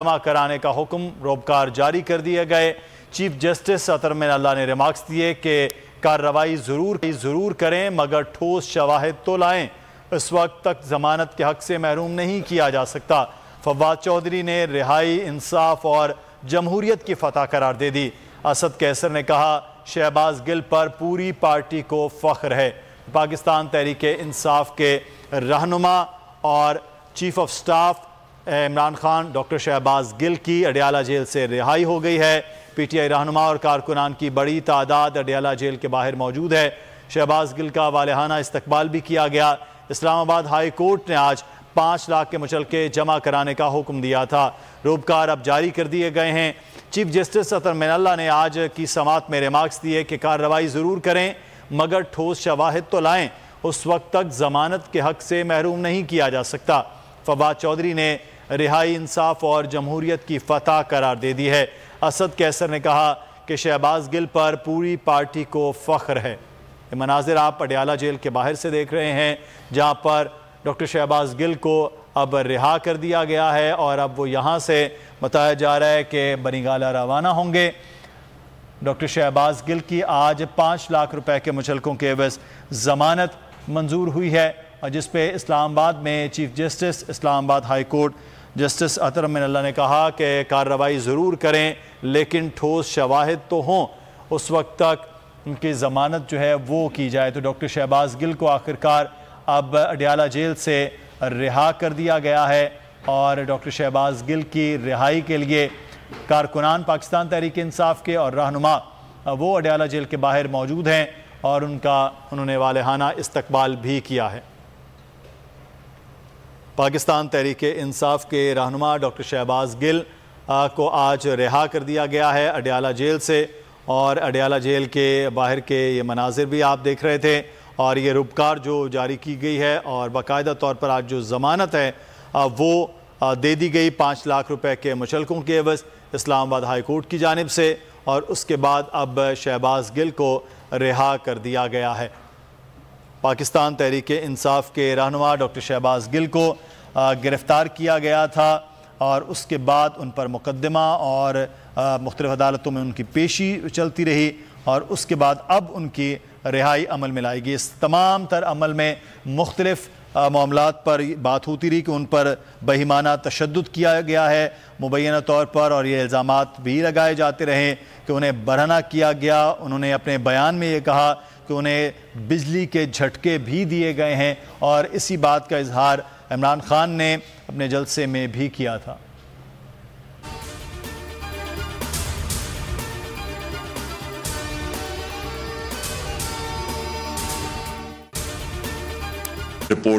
जमा कराने का हुक्म रोबकार जारी कर दिए गए। चीफ जस्टिस अतर मिनल्ला ने रिमार्क्स दिए कि कार्रवाई जरूर करें मगर ठोस शवाहिद तो लाएं। इस वक्त तक जमानत के हक से महरूम नहीं किया जा सकता। फवाद चौधरी ने रिहाई, इंसाफ और जमहूरियत की फतह करार दे दी। असद कैसर ने कहा शहबाज गिल पर पूरी पार्टी को फख्र है। पाकिस्तान तहरीक इंसाफ के रहनुमा और chief of staff Imran Khan doctor Shahbaz Gill की अडियाला जेल से रिहाई हो गई है। पीटीआई रहनुमा और कारकुनान की बड़ी तादाद अडियाला जेल के बाहर मौजूद है। शहबाज गिल का वालेहाना इस्तकबाल भी किया गया। इस्लामाबाद हाई कोर्ट ने आज 5 लाख के मुचलके जमा कराने का हुक्म दिया था। रोबकार अब जारी कर दिए गए हैं। चीफ जस्टिस अतर मिनल्ला ने आज की समाअत में रिमार्क्स दिए कि कार्रवाई ज़रूर करें मगर ठोस शवाहिद तो लाएं। उस वक्त तक जमानत के हक से महरूम नहीं किया जा सकता। फवाद चौधरी ने रिहाई, इंसाफ और जमहूरियत की फतह करार दे दी है। असद कैसर ने कहा कि शहबाज गिल पर पूरी पार्टी को फख्र है। ये मनाजिर आप अडियाला जेल के बाहर से देख रहे हैं, जहां पर डॉक्टर शहबाज गिल को अब रिहा कर दिया गया है और अब वो यहाँ से बताया जा रहा है कि बनीगाला रवाना होंगे। डॉक्टर शहबाज गिल की आज 5 लाख रुपए के मुचलकों के एवज जमानत मंजूर हुई है, और जिस पे इस्लामाबाद में chief justice Islamabad high court justice Athar Minallah ने कहा कि कार्रवाई ज़रूर करें लेकिन ठोस शवाहिद तो हों, उस वक्त तक उनकी ज़मानत जो है वो की जाए। तो डॉक्टर शहबाज गिल को आखिरकार अब अडियाला जेल से रिहा कर दिया गया है और डॉक्टर शहबाज गिल की रिहाई के लिए कारकुनान पाकिस्तान तहरीक इंसाफ के और रहनुमा वो अडियाला जेल के बाहर मौजूद हैं और उन्होंने वालेहाना इस्तकबाल भी किया है। पाकिस्तान तहरीक इंसाफ के रहनुमा डॉक्टर शहबाज गिल को आज रिहा कर दिया गया है अडियाला जेल से, और अडियाला जेल के बाहर के ये मनाजिर भी आप देख रहे थे, और ये रुबकार जो जारी की गई है और बाकायदा तौर पर आज जो ज़मानत है वो दे दी गई 5 लाख रुपए के मुचलकों के एवज इस्लामाबाद हाई कोर्ट की जानिब से, और उसके बाद अब शहबाज गिल को रिहा कर दिया गया है। पाकिस्तान तहरीक इंसाफ के रहनुमा डॉक्टर शहबाज गिल को गिरफ़्तार किया गया था और उसके बाद उन पर मुकदमा और मुख्तलिफ़ अदालतों में उनकी पेशी चलती रही, और उसके बाद अब उनकी रिहाई अमल में लाएगी। इस तमाम तर अमल में मुख्तलिफ़ मामलात पर बात होती रही कि उन पर बेईमाना तशद्दुद किया गया है मुबैना तौर पर, और ये इल्ज़ामात भी लगाए जाते रहे कि उन्हें बरहना किया गया। उन्होंने अपने बयान में ये कहा कि उन्हें बिजली के झटके भी दिए गए हैं, और इसी बात का इजहार इमरान खान ने अपने जलसे में भी किया था। रिपोर्ट